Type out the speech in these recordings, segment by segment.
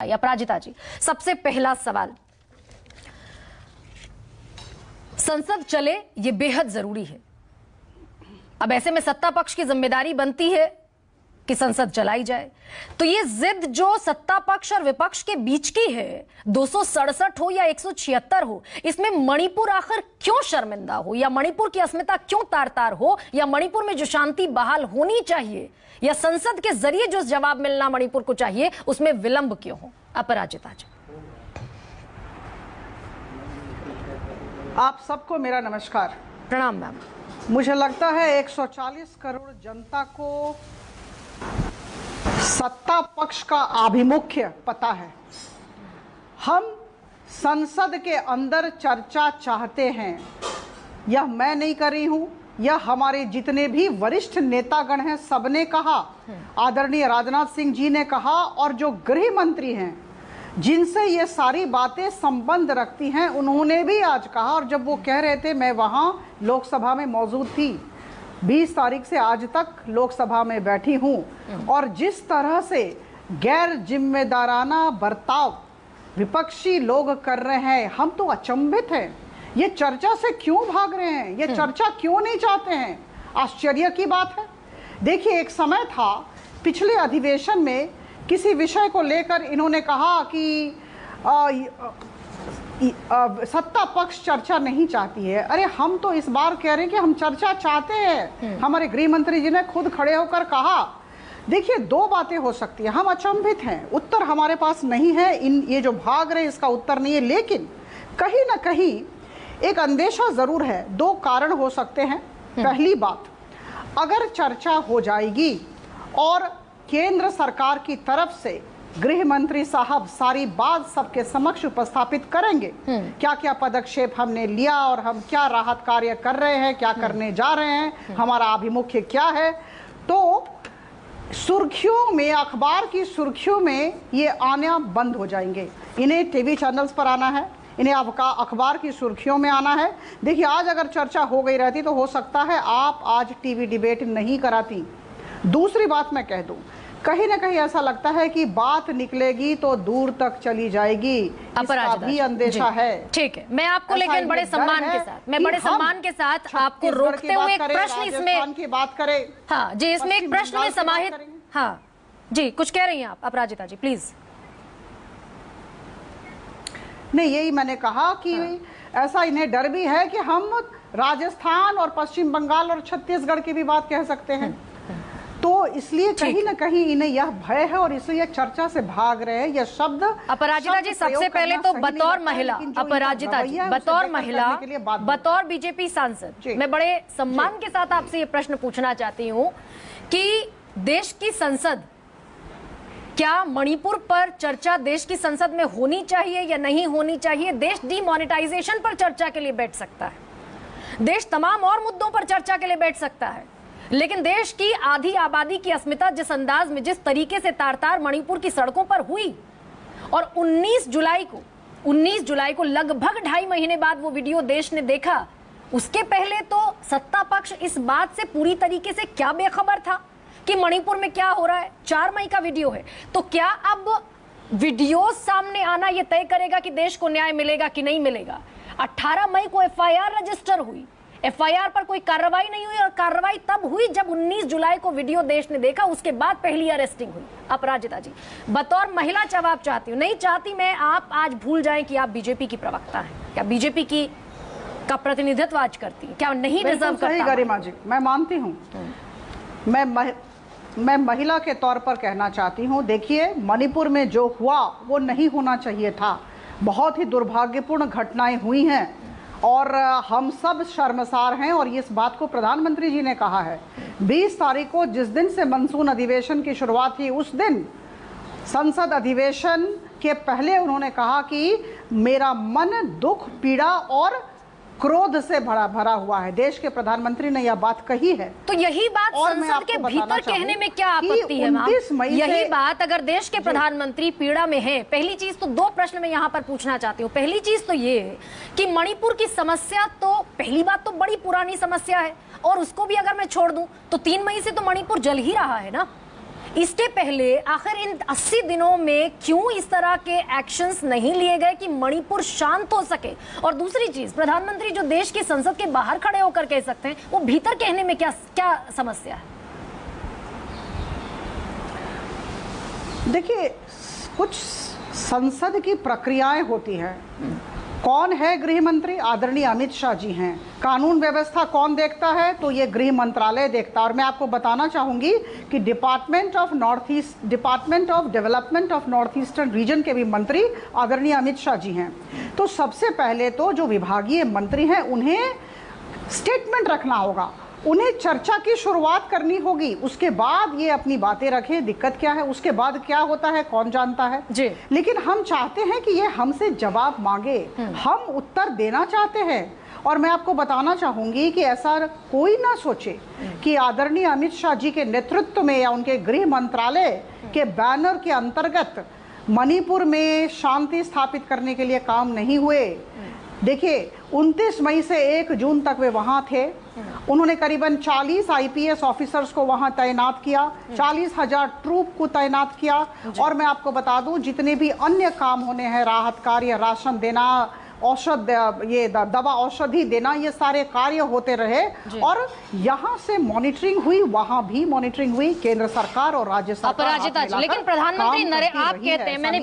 बताइए अपराजिता जी, सबसे पहला सवाल, संसद चले ये बेहद जरूरी है। अब ऐसे में सत्ता पक्ष की जिम्मेदारी बनती है कि संसद चलाई जाए, तो ये जिद जो सत्ता पक्ष और विपक्ष के बीच की है, 267 हो या 176 हो, इसमें मणिपुर आखिर क्यों शर्मिंदा हो, या मणिपुर की अस्मिता क्यों तार तार हो, या मणिपुर में जो शांति बहाल होनी चाहिए या संसद के जरिए जो जवाब मिलना मणिपुर को चाहिए उसमें विलंब क्यों हो? अपराजिता जी। आप सबको मेरा नमस्कार। प्रणाम मैम। मुझे लगता है 140 करोड़ जनता को सत्ता पक्ष का आभिमुख्य पता है। हम संसद के अंदर चर्चा चाहते हैं, यह मैं नहीं कर रही हूं, यह हमारे जितने भी वरिष्ठ नेतागण हैं सबने कहा, आदरणीय राजनाथ सिंह जी ने कहा, और जो गृह मंत्री हैं जिनसे ये सारी बातें संबंध रखती हैं उन्होंने भी आज कहा। और जब वो कह रहे थे, मैं वहाँ लोकसभा में मौजूद थी, 20 तारीख से आज तक लोकसभा में बैठी हूँ, और जिस तरह से गैर जिम्मेदाराना बर्ताव विपक्षी लोग कर रहे हैं, हम तो अचंभित हैं। ये चर्चा से क्यों भाग रहे हैं, ये चर्चा क्यों नहीं चाहते हैं? आश्चर्य की बात है। देखिए, एक समय था पिछले अधिवेशन में किसी विषय को लेकर इन्होंने कहा कि सत्ता पक्ष चर्चा नहीं चाहती है। अरे हम तो इस बार कह रहे हैं कि हम चर्चा चाहते हैं। हमारे गृह मंत्री जी ने खुद खड़े होकर कहा। देखिए, दो बातें हो सकती है, हम अचंभित हैं, उत्तर हमारे पास नहीं है, ये जो भाग रहे इसका उत्तर नहीं है, लेकिन कहीं ना कहीं एक अंदेशा जरूर है। दो कारण हो सकते हैं। पहली बात, अगर चर्चा हो जाएगी और केंद्र सरकार की तरफ से गृह मंत्री साहब सारी बात सबके समक्ष उपस्थापित करेंगे, क्या क्या पदक्षेप हमने लिया और हम क्या राहत कार्य कर रहे हैं, क्या करने जा रहे हैं, हमारा आभिमुख्य क्या है, तो सुर्खियों में, अखबार की सुर्खियों में ये आना बंद हो जाएंगे। इन्हें टीवी चैनल्स पर आना है, इन्हें अखबार की सुर्खियों में आना है। देखिए, आज अगर चर्चा हो गई रहती तो हो सकता है आप आज टीवी डिबेट नहीं कराती। दूसरी बात मैं कह दूं, कहीं ना कहीं ऐसा लगता है कि बात निकलेगी तो दूर तक चली जाएगी, इसका भी अंदेशा है। ठीक है, मैं आपको लेकिन बड़े सम्मान के साथ, मैं बड़े सम्मान के साथ आपको रोकते हुए एक प्रश्न इसमें की बात करें। हाँ जी, इसमें एक प्रश्न में समाहित, हाँ जी, कुछ कह रही हैं आप अपराजिता जी, प्लीज। नहीं, यही मैंने कहा कि ऐसा इन्हें डर भी है कि हम राजस्थान और पश्चिम बंगाल और छत्तीसगढ़ की भी बात कह सकते हैं, तो इसलिए कहीं ना कहीं इन्हें यह भय है और इसलिए चर्चा से भाग रहे हैं। यह शब्द अपराजिता जी, सबसे पहले तो बतौर महिला, अपराजिता जी बतौर महिला, बतौर बीजेपी सांसद, मैं बड़े सम्मान के साथ आपसे ये प्रश्न पूछना चाहती हूँ कि देश की संसद, क्या मणिपुर पर चर्चा देश की संसद में होनी चाहिए या नहीं होनी चाहिए? देश डीमोनेटाइजेशन पर चर्चा के लिए बैठ सकता है, देश तमाम और मुद्दों पर चर्चा के लिए बैठ सकता है, लेकिन देश की आधी आबादी की अस्मिता जिस अंदाज में, जिस तरीके से तार तार मणिपुर की सड़कों पर हुई, और 19 जुलाई को लगभग 2.5 महीने बाद वो वीडियो देश ने देखा, उसके पहले तो सत्ता पक्ष इस बात से पूरी तरीके से क्या बेखबर था कि मणिपुर में क्या हो रहा है? 4 मई का वीडियो है, तो क्या अब वीडियो सामने आना यह तय करेगा कि देश को न्याय मिलेगा कि नहीं मिलेगा? 18 मई को एफआईआर रजिस्टर हुई, एफआईआर पर कोई कार्रवाई नहीं हुई, और कार्रवाई तब हुई जब 19 जुलाई को वीडियो देश ने देखा, उसके बाद पहली अरेस्टिंग हुई। अपराजिता जी, बतौर महिला जवाब चाहती हूँ, नहीं चाहती मैं आप आज भूल जाएं कि आप बीजेपी की प्रवक्ता हैं, क्या बीजेपी का प्रतिनिधित्व आज करती है, क्या नहीं डिजर्व करता? गरिमा जी, मैं मानती हूँ, मैं महिला के तौर पर कहना चाहती हूँ, देखिए, मणिपुर में जो हुआ वो नहीं होना चाहिए था। बहुत ही दुर्भाग्यपूर्ण घटनाएं हुई हैं और हम सब शर्मसार हैं, और इस बात को प्रधानमंत्री जी ने कहा है। 20 तारीख को जिस दिन से मानसून अधिवेशन की शुरुआत हुई, उस दिन संसद अधिवेशन के पहले उन्होंने कहा कि मेरा मन दुख, पीड़ा और क्रोध से भरा हुआ है। देश के प्रधानमंत्री ने यह बात कही है, तो यही बात संसद के भीतर कहने में क्या आपत्ति है? 29 मई यही बात अगर देश के प्रधानमंत्री पीड़ा में है, पहली चीज तो 2 प्रश्न में यहाँ पर पूछना चाहती हूँ। पहली चीज तो ये है कि मणिपुर की समस्या, तो पहली बात तो बड़ी पुरानी समस्या है, और उसको भी अगर मैं छोड़ दूं तो 3 मई से तो मणिपुर जल ही रहा है ना, इसके पहले आखिर इन 80 दिनों में क्यों इस तरह के एक्शंस नहीं लिए गए कि मणिपुर शांत हो सके? और दूसरी चीज, प्रधानमंत्री जो देश की संसद के बाहर खड़े होकर कह सकते हैं, वो भीतर कहने में क्या समस्या है? देखिए, कुछ संसद की प्रक्रियाएं होती हैं। कौन है गृह मंत्री? आदरणीय अमित शाह जी हैं। कानून व्यवस्था कौन देखता है? तो ये गृह मंत्रालय देखता है। और मैं आपको बताना चाहूंगी कि department of development of north eastern region के भी मंत्री आदरणीय अमित शाह जी हैं। तो सबसे पहले तो जो विभागीय मंत्री हैं उन्हें स्टेटमेंट रखना होगा, उन्हें चर्चा की शुरुआत करनी होगी, उसके बाद ये अपनी बातें रखें। दिक्कत क्या है, उसके बाद क्या होता है कौन जानता है जी। लेकिन हम चाहते हैं कि ये हमसे जवाब मांगे, हम उत्तर देना चाहते हैं। और मैं आपको बताना चाहूंगी कि ऐसा कोई ना सोचे कि आदरणीय अमित शाह जी के नेतृत्व में या उनके गृह मंत्रालय के बैनर के अंतर्गत मणिपुर में शांति स्थापित करने के लिए काम नहीं हुए। देखिए, 29 मई से 1 जून तक वे वहां थे। उन्होंने करीबन 40 आईपीएस ऑफिसर्स को वहां तैनात किया, 40,000 ट्रूप को तैनात किया। और मैं आपको बता दूं, जितने भी अन्य काम होने हैं, राहत कार्य, राशन देना, औषध, ये दवा औषधि देना, ये सारे कार्य होते रहे। और यहाँ से मॉनिटरिंग हुई, वहां भी मॉनिटरिंग हुई, केंद्र सरकार और राज्य सरकार। लेकिन प्रधानमंत्री नरेंद्र, आप कहते हैं, मैंने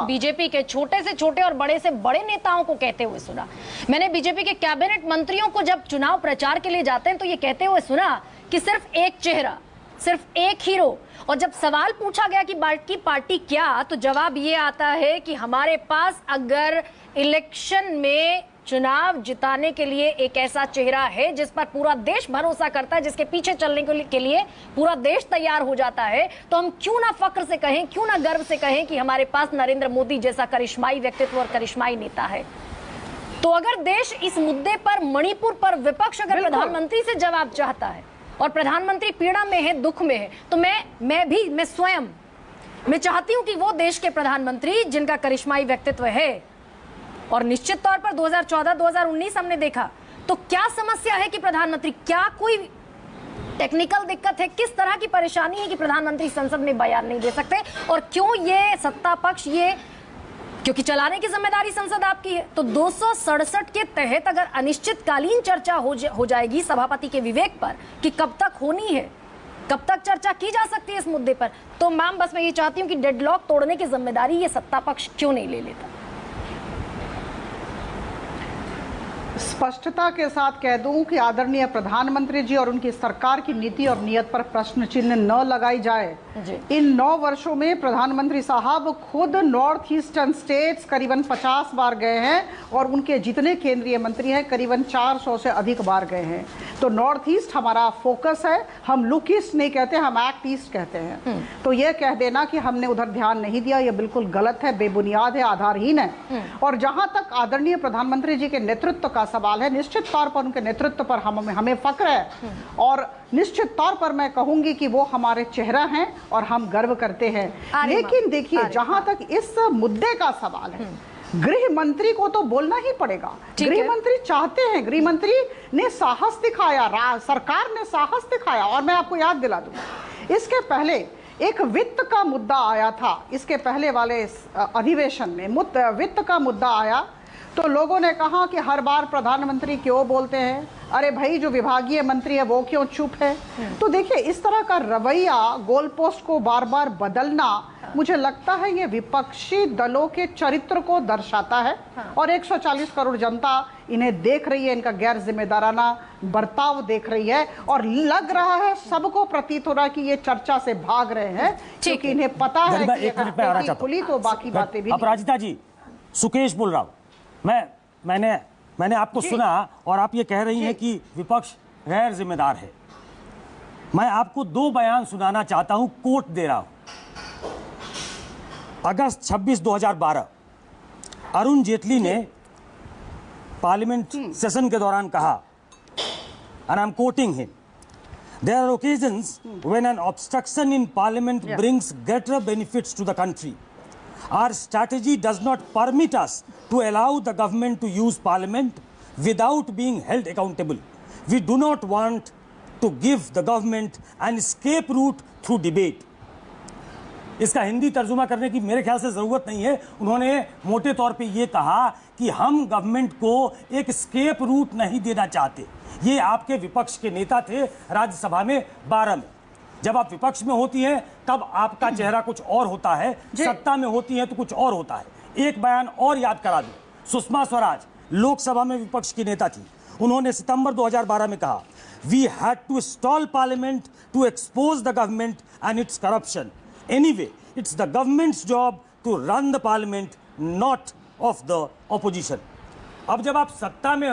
बीजेपी के छोटे से छोटे और बड़े से बड़े नेताओं को कहते हुए सुना। मैंने बीजेपी के कैबिनेट मंत्रियों को जब चुनाव प्रचार के लिए जाते हैं तो ये कहते हुए सुना कि सिर्फ एक चेहरा, सिर्फ एक हीरो। और जब सवाल पूछा गया कि पार्टी क्या, तो जवाब ये आता है कि हमारे पास अगर इलेक्शन में चुनाव जिताने के लिए एक ऐसा चेहरा है जिस पर पूरा देश भरोसा करता है, जिसके पीछे चलने के लिए पूरा देश तैयार हो जाता है, तो हम क्यों ना फक्र से कहें, क्यों ना गर्व से कहें कि हमारे पास नरेंद्र मोदी जैसा करिश्माई व्यक्तित्व और करिश्माई नेता है। तो अगर देश इस मुद्दे पर, मणिपुर पर, विपक्ष अगर प्रधानमंत्री से जवाब चाहता है और प्रधानमंत्री पीड़ा में है, दुख में है, तो मैं स्वयं चाहती हूं कि वो देश के प्रधानमंत्री जिनका करिश्माई व्यक्तित्व है, और निश्चित तौर पर 2014-2019 हमने देखा, तो क्या समस्या है कि प्रधानमंत्री, क्या कोई टेक्निकल दिक्कत है, किस तरह की परेशानी है कि प्रधानमंत्री संसद में बयान नहीं दे सकते? और क्यों ये सत्ता पक्ष, ये क्योंकि चलाने की जिम्मेदारी संसद आपकी है, तो 267 के तहत अगर अनिश्चितकालीन चर्चा हो जाएगी सभापति के विवेक पर कि कब तक होनी है, कब तक चर्चा की जा सकती है इस मुद्दे पर, तो मैम बस मैं ये चाहती हूं कि डेडलॉक तोड़ने की जिम्मेदारी ये सत्ता पक्ष क्यों नहीं ले लेता? स्पष्टता के साथ कह दूं कि आदरणीय प्रधानमंत्री जी और उनकी सरकार की नीति और नीयत पर प्रश्न चिन्ह न लगाई जाए। इन 9 वर्षों में प्रधानमंत्री साहब खुद नॉर्थ ईस्टर्न स्टेट्स करीबन 50 बार गए हैं और उनके जितने केंद्रीय मंत्री हैं करीबन 400 से अधिक बार गए हैं। तो नॉर्थ ईस्ट हमारा फोकस है। हम लुक ईस्ट नहीं कहते, हम एक्ट ईस्ट कहते हैं। तो ये कह देना कि हमने उधर ध्यान नहीं दिया, ये बिल्कुल गलत है, बेबुनियाद है, आधारहीन है। और जहां तक आदरणीय प्रधानमंत्री जी के नेतृत्व का सवाल है, निश्चित तौर पर उनके नेतृत्व पर हमें फक्र है और निश्चित तौर पर मैं कहूंगी कि वो हमारे चेहरा हैं और हम गर्व करते हैं। लेकिन देखिए, जहां तक इस मुद्दे का सवाल है, गृह मंत्री को तो बोलना ही पड़ेगा। गृह मंत्री चाहते हैं, गृह मंत्री ने साहस दिखाया, सरकार ने साहस दिखाया। और मैं आपको याद दिला दूं, इसके पहले एक वित्त का मुद्दा आया था, इसके पहले वाले अधिवेशन में वित्त का मुद्दा आया तो लोगों ने कहा कि हर बार प्रधानमंत्री क्यों बोलते हैं, अरे भाई जो विभागीय मंत्री है वो क्यों चुप है। तो देखिए, इस तरह का रवैया, गोल पोस्ट को बार बार बदलना, मुझे लगता है ये विपक्षी दलों के चरित्र को दर्शाता है। और 140 करोड़ जनता इन्हें देख रही है, इनका गैर जिम्मेदाराना बर्ताव देख रही है और लग रहा है, सबको प्रतीत हो रहा है कि ये चर्चा से भाग रहे हैं क्योंकि इन्हें पता है कि खुली तो बाकी बातें भी। अपराजिता जी, सुकेश बोल रहा हूं। मैंने आपको सुना और आप ये कह रही हैं कि विपक्ष गैर जिम्मेदार है। मैं आपको 2 बयान सुनाना चाहता हूं, कोट दे रहा हूं। अगस्त 26, 2012 अरुण जेटली ने पार्लियामेंट सेशन के दौरान कहा, and I'm quoting him, there are occasions when an obstruction in parliament brings greater benefits to the country. Our strategy does not permit us to allow the government to use parliament without being held accountable. We do not want to give the government an escape route through debate. इसका हिंदी तर्जुमा करने की मेरे ख्याल से जरूरत नहीं है। उन्होंने मोटे तौर पे ये कहा कि हम गवर्नमेंट को एक स्केप रूट नहीं देना चाहते। ये आपके विपक्ष के नेता थे राज्यसभा में 12 में। जब आप विपक्ष में होती हैं तब आपका चेहरा कुछ और होता है, सत्ता में होती हैं तो कुछ और होता है। एक बयान और याद करा दूं, सुषमा स्वराज लोकसभा में विपक्ष की नेता थी। उन्होंने सितंबर 2012 में कहा, we had to stall parliament to expose the government and its corruption. Anyway, it's the government's job to run the parliament, not of the opposition. अब जब आप सत्ता में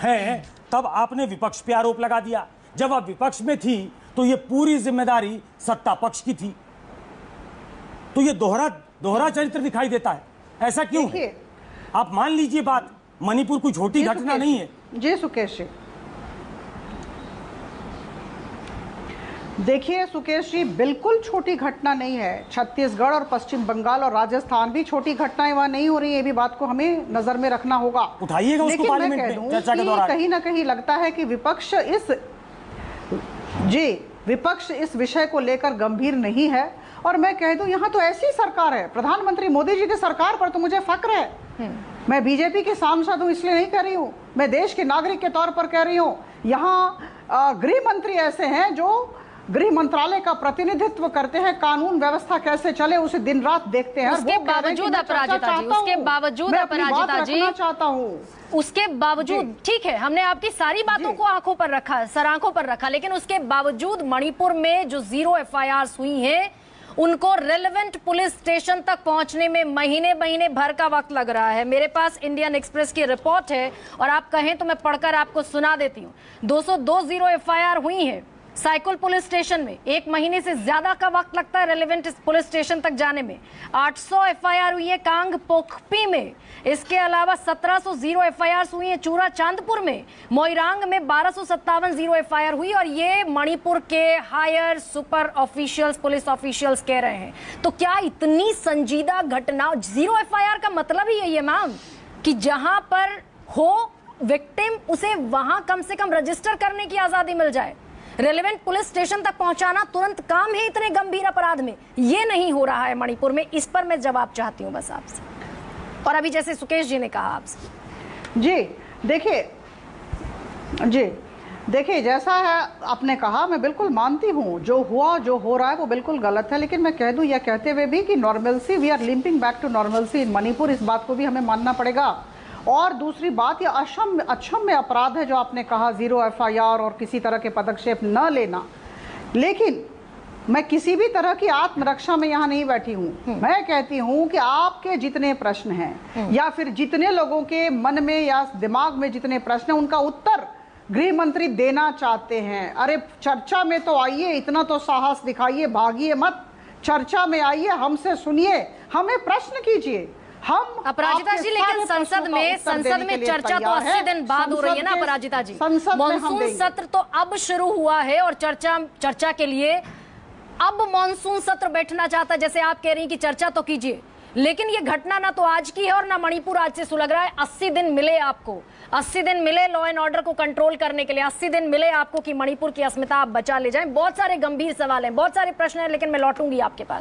हैं तब आपने विपक्ष पे आरोप लगा दिया। जब आप विपक्ष में थी तो ये पूरी जिम्मेदारी सत्ता पक्ष की थी। तो ये दोहरा चरित्र दिखाई देता है। ऐसा क्यों है? आप मान लीजिए बात, मणिपुर कोई छोटी घटना नहीं है। जी सुकेश जी, देखिए सुकेश जी, बिल्कुल छोटी घटना नहीं है। छत्तीसगढ़ और पश्चिम बंगाल और राजस्थान भी छोटी घटनाएं वहां नहीं हो रही है। ये भी बात को हमें नजर में रखना होगा। उठाइएगा उसको पार्लियामेंट में चर्चा के दौरान। कहीं ना कहीं लगता है कि विपक्ष इस विषय को लेकर गंभीर नहीं है। और मैं कह दूं, यहाँ तो ऐसी सरकार है, प्रधानमंत्री मोदी जी की सरकार पर तो मुझे फक्र है। मैं बीजेपी की सांसद हूँ इसलिए नहीं कह रही हूँ, मैं देश के नागरिक के तौर पर कह रही हूँ। यहाँ गृह मंत्री ऐसे हैं जो गृह मंत्रालय का प्रतिनिधित्व करते हैं, कानून व्यवस्था कैसे चले उसे दिन रात देखते हैं। उसके बावजूद अपराजिता जी, उसके बावजूद अपराजिता जी, चाहता हूँ उसके बावजूद, ठीक है, हमने आपकी सारी बातों को आंखों पर रखा, सराखों पर रखा, लेकिन उसके बावजूद मणिपुर में जो 0 FIRs हुई हैं उनको रेलेवेंट पुलिस स्टेशन तक पहुंचने में महीने भर का वक्त लग रहा है। मेरे पास इंडियन एक्सप्रेस की रिपोर्ट है और आप कहें तो मैं पढ़कर आपको सुना देती हूँ। 202 0 FIR हुई है साइकिल पुलिस स्टेशन में। 1 महीने से ज्यादा का वक्त लगता है रेलेवेंट पुलिस स्टेशन तक जाने में। 800 FIR हुई है कांग पोखपी में। इसके अलावा 1700 0 FIRs हुई है चूरा चांदपुर में। मोइरांग में 1257 0 FIR हुई और ये मणिपुर के higher super officials, police officials कह रहे हैं। तो क्या इतनी संजीदा घटना, 0 FIR का मतलब ही यही है मैम कि जहां पर हो विक्टिम उसे वहां कम से कम रजिस्टर करने की आजादी मिल जाए। रेलेवेंट पुलिस स्टेशन तक पहुंचाना तुरंत काम है इतने गंभीर अपराध में। ये नहीं हो रहा है मणिपुर में। इस पर मैं जवाब चाहती हूं बस आपसे। और अभी जैसे सुकेश जी ने कहा आपसे, देखिए जैसा है आपने कहा, मैं बिल्कुल मानती हूं जो हो रहा है वो बिल्कुल गलत है। लेकिन मैं कह दूं, यह कहते हुए भी कि normalcy, we are limping back to normalcy in Manipur, इस बात को भी हमें मानना पड़ेगा। और दूसरी बात, यह अक्षम्य अपराध है जो आपने कहा, 0 FIR और किसी तरह के पदक्षेप न लेना। लेकिन मैं किसी भी तरह की आत्मरक्षा में यहाँ नहीं बैठी हूँ। मैं कहती हूँ कि आपके जितने प्रश्न हैं या फिर जितने लोगों के मन में या दिमाग में जितने प्रश्न हैं उनका उत्तर गृह मंत्री देना चाहते हैं। अरे चर्चा में तो आइए, इतना तो साहस दिखाइए, भागिए मत, चर्चा में आइए, हमसे सुनिए, हमें प्रश्न कीजिए। हम अपराजिता जी, लेकिन संसद में चर्चा तो 80 दिन बाद हो रही है ना अपराजिता जी। मॉनसून सत्र तो अब शुरू हुआ है और चर्चा के लिए अब मॉनसून सत्र बैठना चाहता है। जैसे आप कह रही हैं कि चर्चा तो कीजिए, लेकिन ये घटना ना तो आज की है और ना मणिपुर आज से सुलग रहा है। 80 दिन मिले आपको, 80 दिन मिले लॉ एंड ऑर्डर को कंट्रोल करने के लिए, 80 दिन मिले आपको कि मणिपुर की अस्मिता आप बचा ले जाएं। बहुत सारे गंभीर सवाल हैं, बहुत सारे प्रश्न हैं, लेकिन मैं लौटूंगी आपके पास।